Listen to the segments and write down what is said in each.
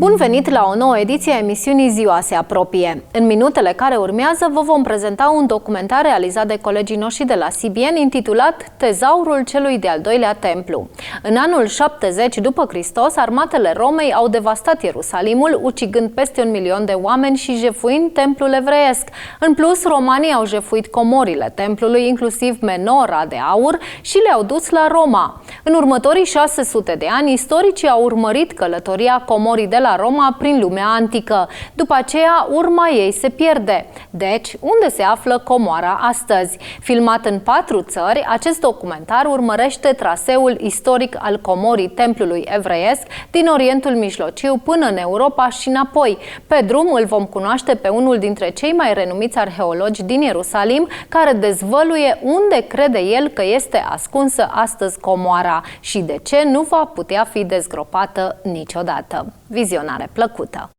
Bun venit la o nouă ediție a emisiunii Ziua se apropie. În minutele care urmează vă vom prezenta un documentar realizat de colegii noștri de la CBN intitulat Tezaurul celui de-al doilea templu. În anul 70 după Hristos, armatele Romei au devastat Ierusalimul, ucigând peste 1 milion de oameni și jefuind templul evreiesc. În plus, romanii au jefuit comorile templului, inclusiv menora de aur, și le-au dus la Roma. În următorii 600 de ani, istoricii au urmărit călătoria comorii de la Roma prin lumea antică. După aceea, urma ei se pierde. Deci, unde se află comoara astăzi? Filmat în 4 țări, acest documentar urmărește traseul istoric al comorii templului evreiesc din Orientul Mijlociu până în Europa și înapoi. Pe drum îl vom cunoaște pe unul dintre cei mai renumiți arheologi din Ierusalim, care dezvăluie unde crede el că este ascunsă astăzi comoara și de ce nu va putea fi dezgropată niciodată. Vizionare plăcută!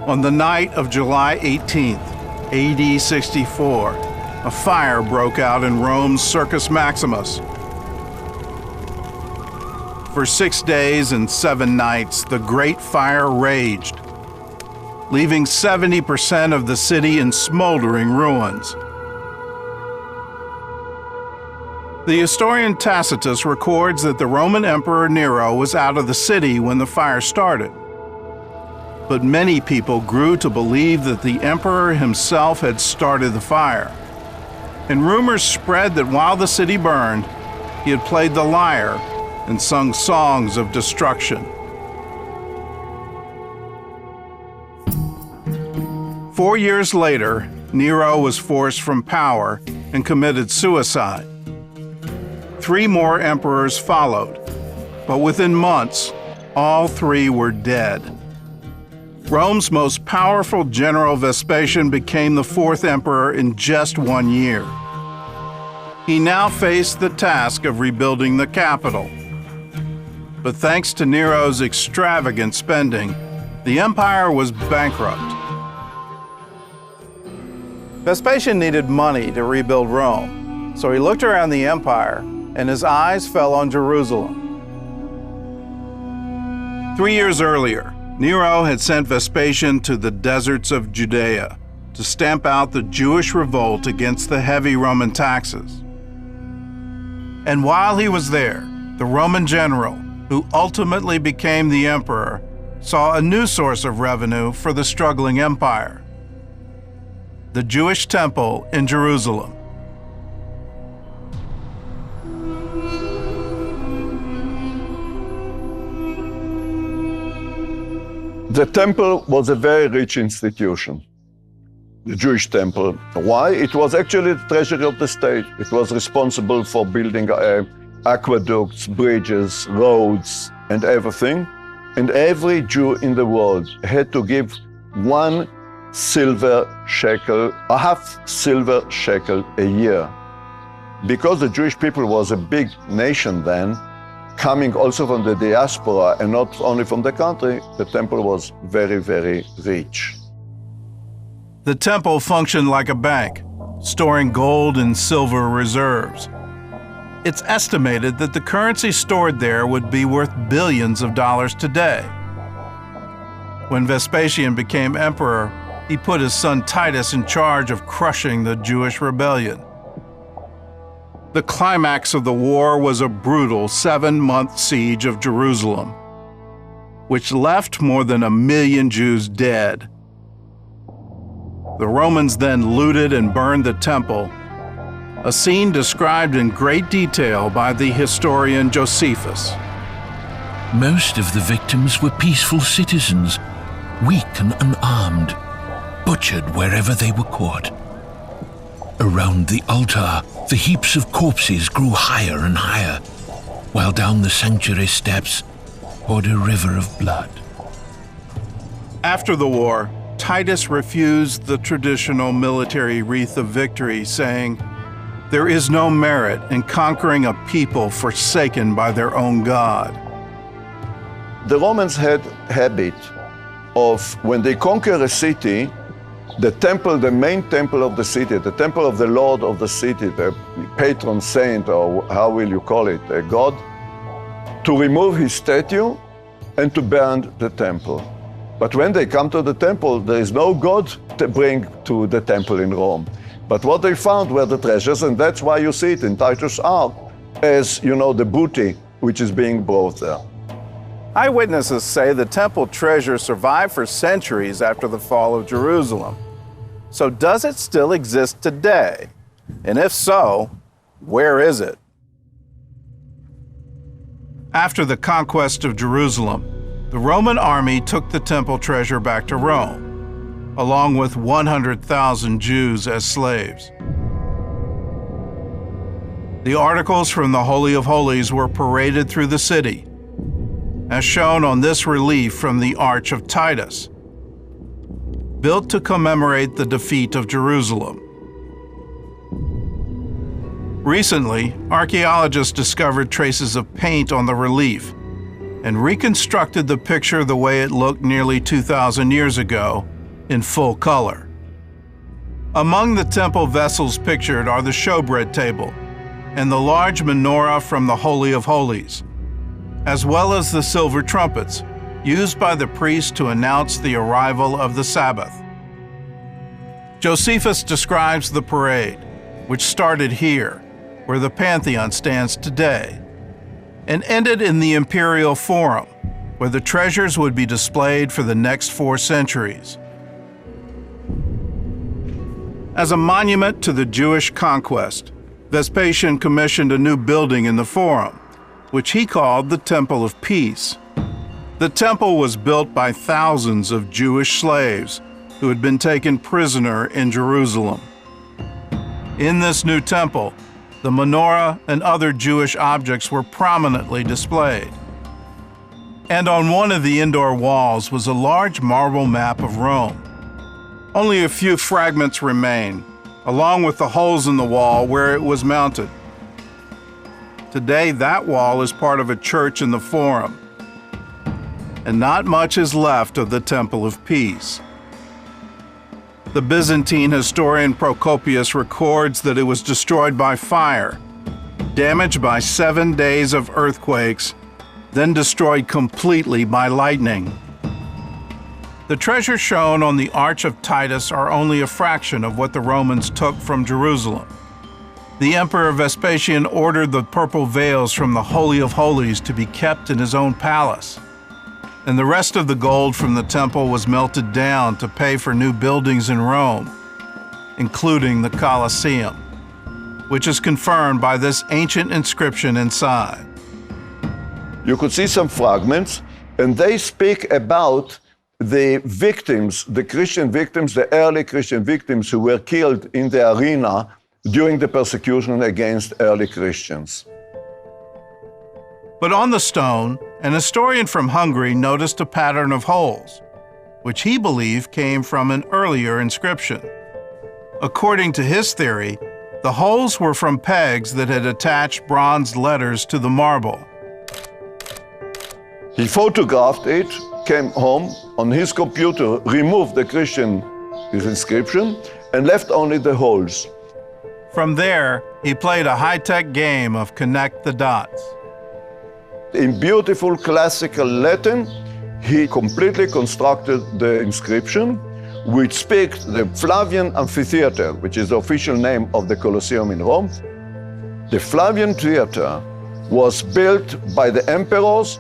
On the night of July 18th, AD 64, a fire broke out in Rome's Circus Maximus. For 6 days and 7 nights, the great fire raged, leaving 70% of the city in smoldering ruins. The historian Tacitus records that the Roman Emperor Nero was out of the city when the fire started. But many people grew to believe that the emperor himself had started the fire. And rumors spread that while the city burned, he had played the lyre and sung songs of destruction. 4 years later, Nero was forced from power and committed suicide. 3 more emperors followed, but within months, all 3 were dead. Rome's most powerful general Vespasian became the 4th emperor in just 1 year. He now faced the task of rebuilding the capital. But thanks to Nero's extravagant spending, the empire was bankrupt. Vespasian needed money to rebuild Rome, so he looked around the empire and his eyes fell on Jerusalem. 3 years earlier, Nero had sent Vespasian to the deserts of Judea to stamp out the Jewish revolt against the heavy Roman taxes. And while he was there, the Roman general, who ultimately became the emperor, saw a new source of revenue for the struggling empire: the Jewish temple in Jerusalem. The temple was a very rich institution, the Jewish temple. Why? It was actually the treasury of the state. It was responsible for building aqueducts, bridges, roads, and everything. And every Jew in the world had to give 1 silver shekel, a half silver shekel a year. Because the Jewish people was a big nation then, coming also from the diaspora and not only from the country, the temple was very, very rich. The temple functioned like a bank, storing gold and silver reserves. It's estimated that the currency stored there would be worth billions of dollars today. When Vespasian became emperor, he put his son Titus in charge of crushing the Jewish rebellion. The climax of the war was a brutal 7-month siege of Jerusalem, which left more than 1 million Jews dead. The Romans then looted and burned the temple, a scene described in great detail by the historian Josephus. Most of the victims were peaceful citizens, weak and unarmed, butchered wherever they were caught. Around the altar, the heaps of corpses grew higher and higher, while down the sanctuary steps poured a river of blood. After the war, Titus refused the traditional military wreath of victory, saying, "There is no merit in conquering a people forsaken by their own God." The Romans had a habit of, when they conquer a city, the temple, the main temple of the city, the temple of the Lord of the city, the patron saint, or how will you call it, a god, to remove his statue and to burn the temple. But when they come to the temple, there is no god to bring to the temple in Rome. But what they found were the treasures, and that's why you see it in Titus' Ark as, you know, the booty which is being brought there. Eyewitnesses say the temple treasure survived for centuries after the fall of Jerusalem. So does it still exist today? And if so, where is it? After the conquest of Jerusalem, the Roman army took the temple treasure back to Rome, along with 100,000 Jews as slaves. The articles from the Holy of Holies were paraded through the city, as shown on this relief from the Arch of Titus, built to commemorate the defeat of Jerusalem. Recently, archaeologists discovered traces of paint on the relief and reconstructed the picture the way it looked nearly 2,000 years ago, in full color. Among the temple vessels pictured are the showbread table and the large menorah from the Holy of Holies, as well as the silver trumpets used by the priests to announce the arrival of the Sabbath. Josephus describes the parade, which started here, where the Pantheon stands today, and ended in the Imperial Forum, where the treasures would be displayed for the next 4 centuries. As a monument to the Jewish conquest, Vespasian commissioned a new building in the Forum, which he called the Temple of Peace. The temple was built by thousands of Jewish slaves who had been taken prisoner in Jerusalem. In this new temple, the menorah and other Jewish objects were prominently displayed. And on one of the indoor walls was a large marble map of Rome. Only a few fragments remain, along with the holes in the wall where it was mounted. Today, that wall is part of a church in the Forum, and not much is left of the Temple of Peace. The Byzantine historian Procopius records that it was destroyed by fire, damaged by 7 days of earthquakes, then destroyed completely by lightning. The treasures shown on the Arch of Titus are only a fraction of what the Romans took from Jerusalem. The Emperor Vespasian ordered the purple veils from the Holy of Holies to be kept in his own palace, and the rest of the gold from the temple was melted down to pay for new buildings in Rome, including the Colosseum, which is confirmed by this ancient inscription inside. You could see some fragments, and they speak about the victims, the Christian victims, the early Christian victims who were killed in the arena during the persecution against early Christians. But on the stone, an historian from Hungary noticed a pattern of holes, which he believed came from an earlier inscription. According to his theory, the holes were from pegs that had attached bronze letters to the marble. He photographed it, came home on his computer, removed the Christian inscription, and left only the holes. From there, he played a high-tech game of connect the dots. In beautiful classical Latin, he completely constructed the inscription, which speaks the Flavian Amphitheater, which is the official name of the Colosseum in Rome. The Flavian Theater was built by the emperors,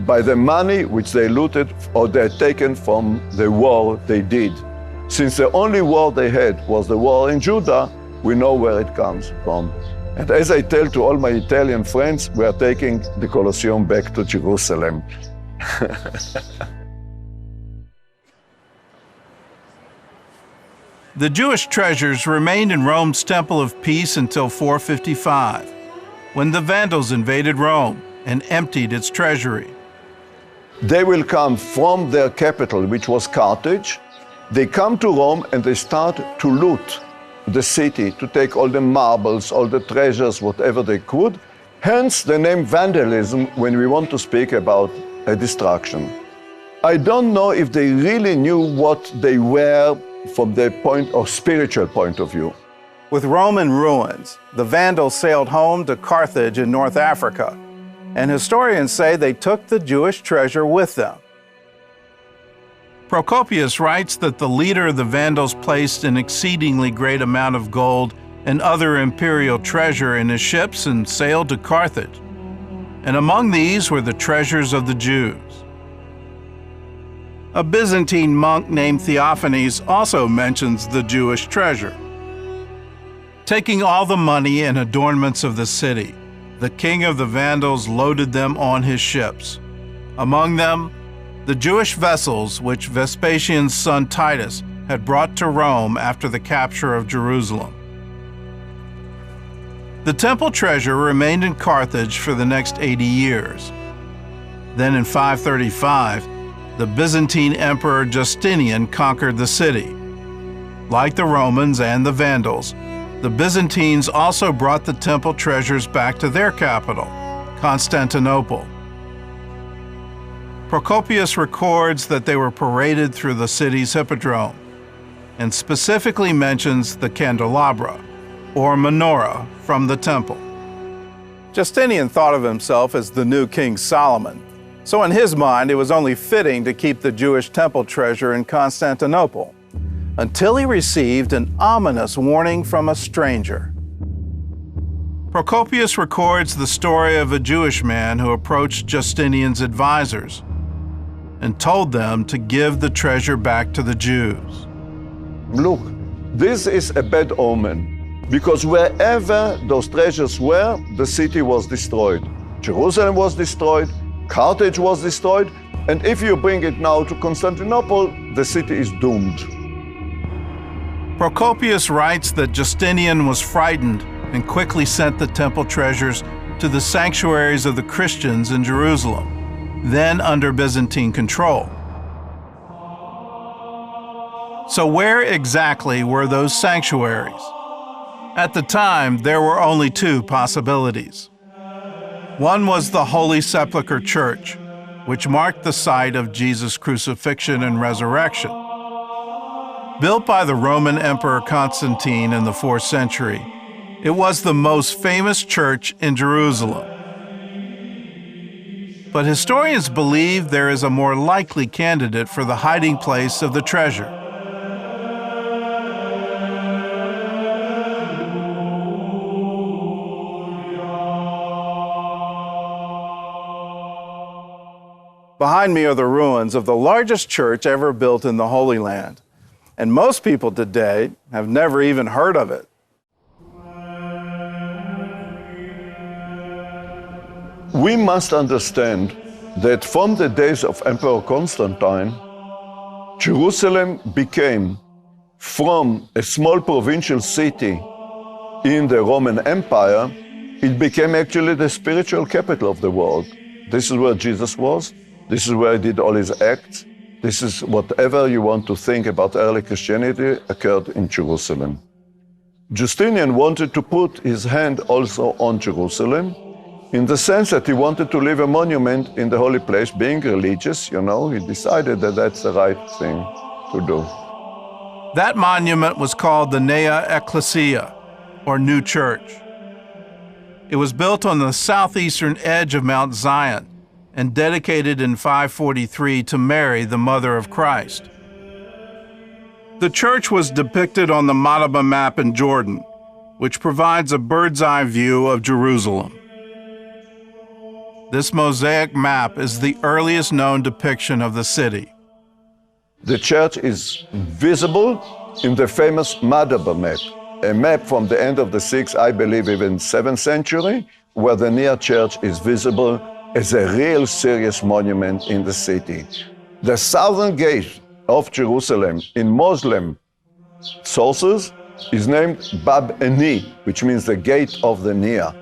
by the money which they looted or they had taken from the war they did. Since the only war they had was the war in Judah, we know where it comes from. And as I tell to all my Italian friends, we are taking the Colosseum back to Jerusalem. The Jewish treasures remained in Rome's Temple of Peace until 455, when the Vandals invaded Rome and emptied its treasury. They will come from their capital, which was Carthage. They come to Rome and they start to loot the city, to take all the marbles, all the treasures, whatever they could. Hence the name vandalism when we want to speak about a destruction. I don't know if they really knew what they were from the spiritual point of view. With Rome in ruins, the Vandals sailed home to Carthage in North Africa, and historians say they took the Jewish treasure with them. Procopius writes that the leader of the Vandals placed an exceedingly great amount of gold and other imperial treasure in his ships and sailed to Carthage, and among these were the treasures of the Jews. A Byzantine monk named Theophanes also mentions the Jewish treasure. Taking all the money and adornments of the city, the king of the Vandals loaded them on his ships. Among them, the Jewish vessels which Vespasian's son Titus had brought to Rome after the capture of Jerusalem. The temple treasure remained in Carthage for the next 80 years. Then in 535, the Byzantine Emperor Justinian conquered the city. Like the Romans and the Vandals, the Byzantines also brought the temple treasures back to their capital, Constantinople. Procopius records that they were paraded through the city's hippodrome, and specifically mentions the candelabra, or menorah, from the temple. Justinian thought of himself as the new King Solomon, so in his mind it was only fitting to keep the Jewish temple treasure in Constantinople, until he received an ominous warning from a stranger. Procopius records the story of a Jewish man who approached Justinian's advisors and told them to give the treasure back to the Jews. Look, this is a bad omen, because wherever those treasures were, the city was destroyed. Jerusalem was destroyed, Carthage was destroyed, and if you bring it now to Constantinople, the city is doomed. Procopius writes that Justinian was frightened and quickly sent the temple treasures to the sanctuaries of the Christians in Jerusalem, then under Byzantine control. So where exactly were those sanctuaries? At the time, there were only two possibilities. One was the Holy Sepulchre Church, which marked the site of Jesus' crucifixion and resurrection. Built by the Roman Emperor Constantine in the 4th century, it was the most famous church in Jerusalem. But historians believe there is a more likely candidate for the hiding place of the treasure. Behind me are the ruins of the largest church ever built in the Holy Land, and most people today have never even heard of it. We must understand that from the days of Emperor Constantine, Jerusalem became, from a small provincial city in the Roman Empire, it became actually the spiritual capital of the world. This is where Jesus was. This is where he did all his acts. This is whatever you want to think about early Christianity occurred in Jerusalem. Justinian wanted to put his hand also on Jerusalem, in the sense that he wanted to leave a monument in the holy place. Being religious, he decided that that's the right thing to do. That monument was called the Nea Ecclesia, or New Church. It was built on the southeastern edge of Mount Zion and dedicated in 543 to Mary, the mother of Christ. The church was depicted on the Madaba map in Jordan, which provides a bird's-eye view of Jerusalem. This mosaic map is the earliest known depiction of the city. The church is visible in the famous Madaba map, a map from the end of the 6th, I believe even 7th century, where the Nea Church is visible as a real serious monument in the city. The southern gate of Jerusalem in Muslim sources is named Bab Ani, which means the gate of the Nea.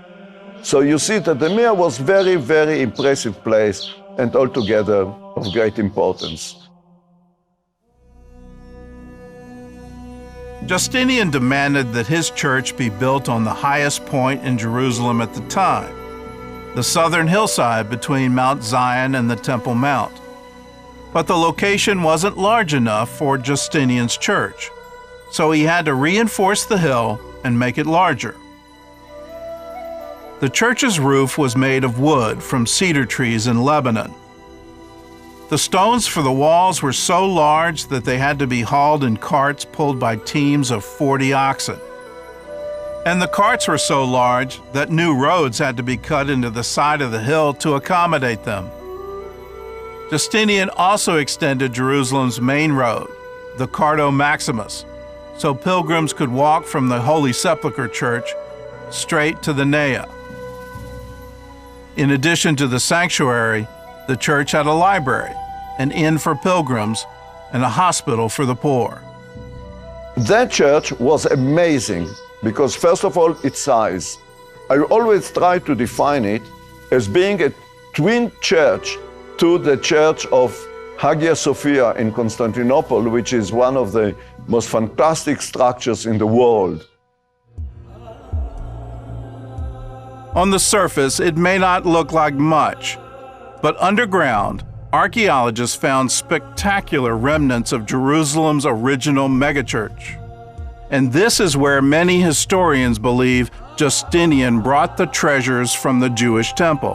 So you see that the Nea was very, very impressive place and altogether of great importance. Justinian demanded that his church be built on the highest point in Jerusalem at the time, the southern hillside between Mount Zion and the Temple Mount. But the location wasn't large enough for Justinian's church, so he had to reinforce the hill and make it larger. The church's roof was made of wood from cedar trees in Lebanon. The stones for the walls were so large that they had to be hauled in carts pulled by teams of 40 oxen. And the carts were so large that new roads had to be cut into the side of the hill to accommodate them. Justinian also extended Jerusalem's main road, the Cardo Maximus, so pilgrims could walk from the Holy Sepulchre Church straight to the Nea. In addition to the sanctuary, the church had a library, an inn for pilgrims, and a hospital for the poor. That church was amazing because, first of all, its size. I always try to define it as being a twin church to the church of Hagia Sophia in Constantinople, which is one of the most fantastic structures in the world. On the surface, it may not look like much, but underground, archaeologists found spectacular remnants of Jerusalem's original megachurch. And this is where many historians believe Justinian brought the treasures from the Jewish temple.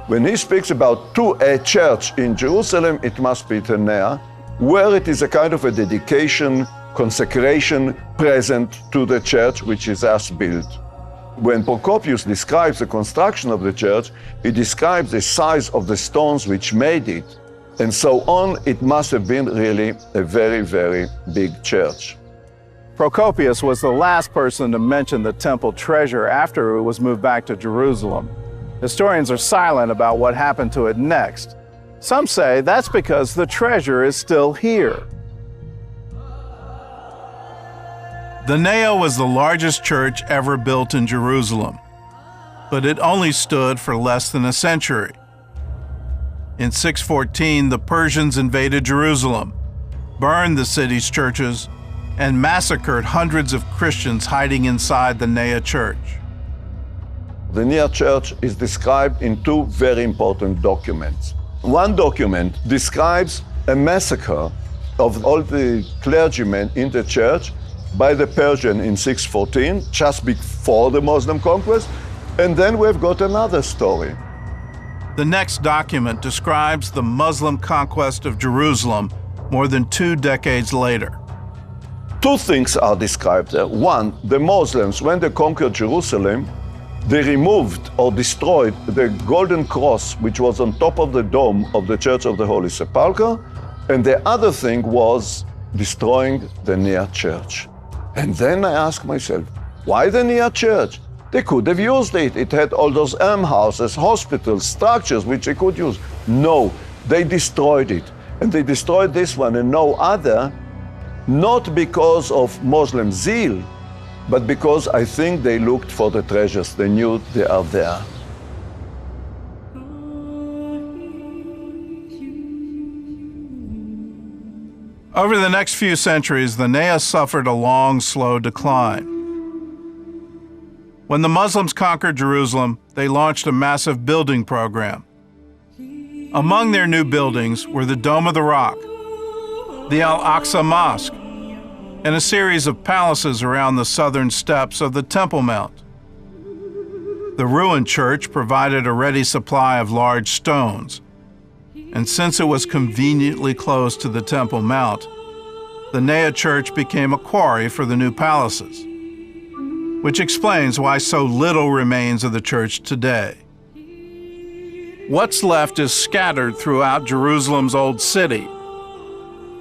When he speaks about a church in Jerusalem, it must be the Nea, where it is a kind of a dedication, consecration present to the church which is as built. When Procopius describes the construction of the church, he describes the size of the stones which made it, and so on. It must have been really a very, very big church. Procopius was the last person to mention the temple treasure after it was moved back to Jerusalem. Historians are silent about what happened to it next. Some say that's because the treasure is still here. The Nea was the largest church ever built in Jerusalem, but it only stood for less than a century. In 614, the Persians invaded Jerusalem, burned the city's churches, and massacred hundreds of Christians hiding inside the Nea church. The Nea church is described in two very important documents. One document describes a massacre of all the clergymen in the church by the Persian in 614, just before the Muslim conquest, and then we've got another story. The next document describes the Muslim conquest of Jerusalem more than 2 decades later. Two things are described there. One, the Muslims, when they conquered Jerusalem, they removed or destroyed the golden cross which was on top of the dome of the Church of the Holy Sepulchre, and the other thing was destroying the Nea church. And then I ask myself, why the Nea church? They could have used it. It had all those almshouses, hospitals, structures which they could use. No, they destroyed it. And they destroyed this one and no other, not because of Muslim zeal, but because I think they looked for the treasures. They knew they are there. Over the next few centuries, the Nea suffered a long, slow decline. When the Muslims conquered Jerusalem, they launched a massive building program. Among their new buildings were the Dome of the Rock, the Al-Aqsa Mosque, and a series of palaces around the southern steps of the Temple Mount. The ruined church provided a ready supply of large stones, and since it was conveniently close to the Temple Mount, the Nea church became a quarry for the new palaces, which explains why so little remains of the church today. What's left is scattered throughout Jerusalem's old city,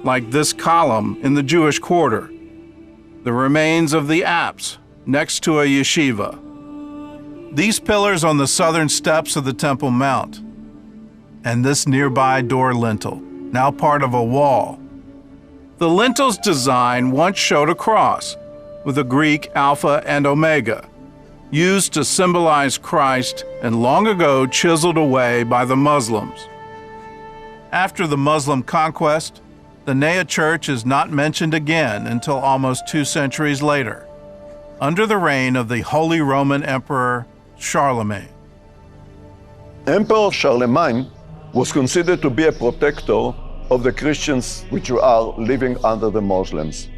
like this column in the Jewish quarter, the remains of the apse next to a yeshiva, these pillars on the southern steps of the Temple Mount, and this nearby door lintel, now part of a wall. The lintel's design once showed a cross with a Greek Alpha and Omega, used to symbolize Christ and long ago chiseled away by the Muslims. After the Muslim conquest, the Nea church is not mentioned again until almost 2 centuries later, under the reign of the Holy Roman Emperor Charlemagne. Emperor Charlemagne was considered to be a protector of the Christians which are living under the Muslims.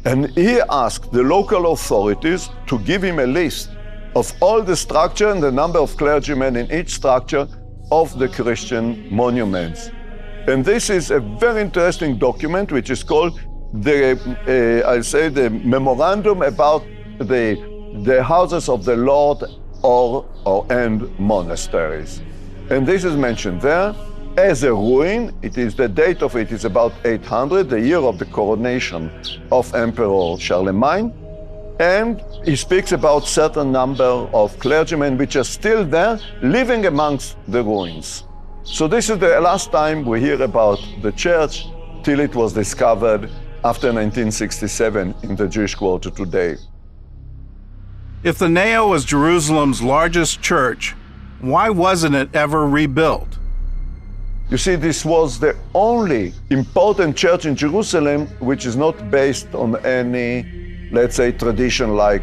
And he asked the local authorities to give him a list of all the structure and the number of clergymen in each structure of the Christian monuments. And this is a very interesting document which is called the Memorandum about the houses of the Lord and monasteries. And this is mentioned there as a ruin. It is, the date of it is about 800, the year of the coronation of Emperor Charlemagne. And he speaks about certain number of clergymen which are still there, living amongst the ruins. So this is the last time we hear about the church till it was discovered after 1967 in the Jewish Quarter today. If the Nea was Jerusalem's largest church, why wasn't it ever rebuilt? You see, this was the only important church in Jerusalem which is not based on any, let's say, tradition like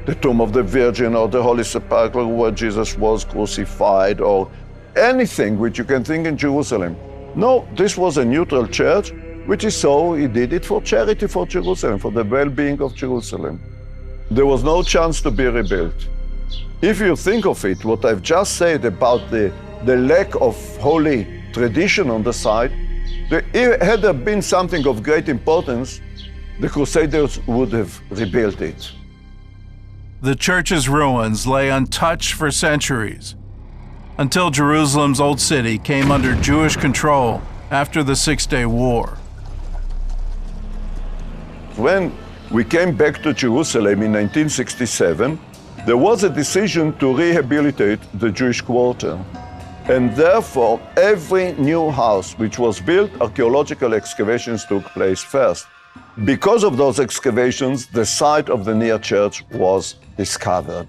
the Tomb of the Virgin or the Holy Sepulchre where Jesus was crucified or anything which you can think in Jerusalem. No, this was a neutral church, which is so he did it for charity for Jerusalem, for the well-being of Jerusalem. There was no chance to be rebuilt. If you think of it, what I've just said about the lack of holy tradition on the site, had there been something of great importance, the Crusaders would have rebuilt it. The church's ruins lay untouched for centuries, until Jerusalem's Old City came under Jewish control after the Six-Day War. When we came back to Jerusalem in 1967, there was a decision to rehabilitate the Jewish quarter. And therefore, every new house which was built, archaeological excavations took place first. Because of those excavations, the site of the Nea church was discovered.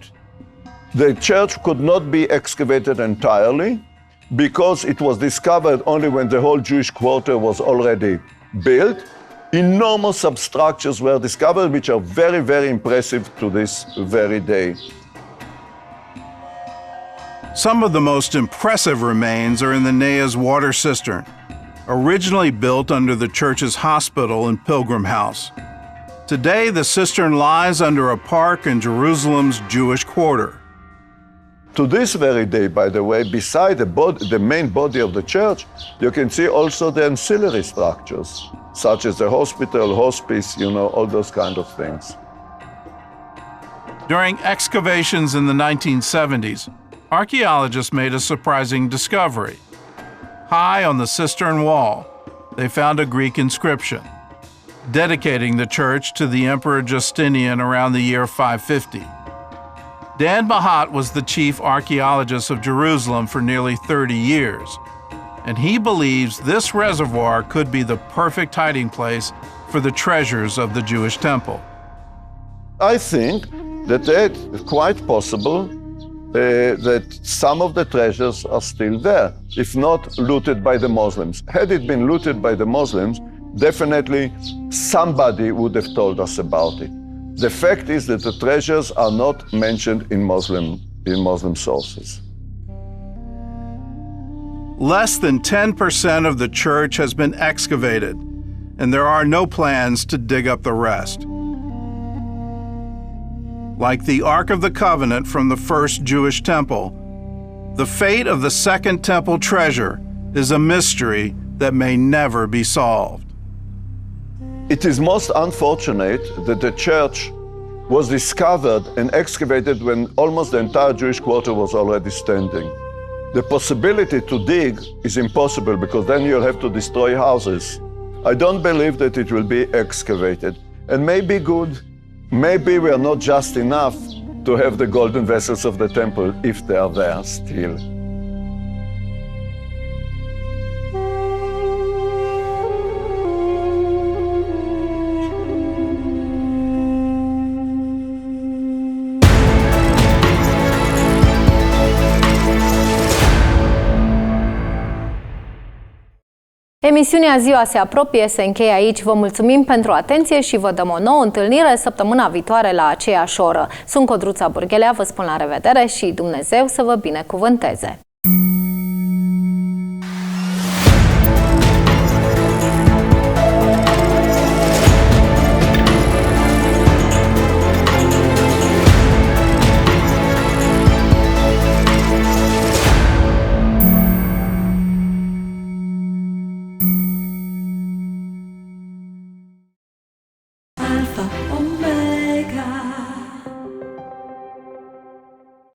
The church could not be excavated entirely because it was discovered only when the whole Jewish quarter was already built. Enormous substructures were discovered, which are very, very impressive to this very day. Some of the most impressive remains are in the Nea's water cistern, originally built under the church's hospital and pilgrim house. Today, the cistern lies under a park in Jerusalem's Jewish quarter. To this very day, by the way, beside the main body of the church, you can see also the ancillary structures, such as the hospital, hospice, all those kind of things. During excavations in the 1970s, archaeologists made a surprising discovery. High on the cistern wall, they found a Greek inscription, dedicating the church to the Emperor Justinian around the year 550. Dan Mahat was the chief archaeologist of Jerusalem for nearly 30 years, and he believes this reservoir could be the perfect hiding place for the treasures of the Jewish temple. I think that it's quite possible that some of the treasures are still there, if not looted by the Muslims. Had it been looted by the Muslims, definitely somebody would have told us about it. The fact is that the treasures are not mentioned in Muslim sources. Less than 10% of the church has been excavated, and there are no plans to dig up the rest. Like the Ark of the Covenant from the first Jewish temple, the fate of the Second Temple treasure is a mystery that may never be solved. It is most unfortunate that the church was discovered and excavated when almost the entire Jewish quarter was already standing. The possibility to dig is impossible because then you'll have to destroy houses. I don't believe that it will be excavated. And maybe good, maybe we are not just enough to have the golden vessels of the temple if they are there still. Emisiunea Ziua se apropie, se încheie aici. Vă mulțumim pentru atenție și vă dăm o nouă întâlnire săptămâna viitoare la aceeași oră. Sunt Codruța Burghelea, vă spun la revedere și Dumnezeu să vă binecuvânteze!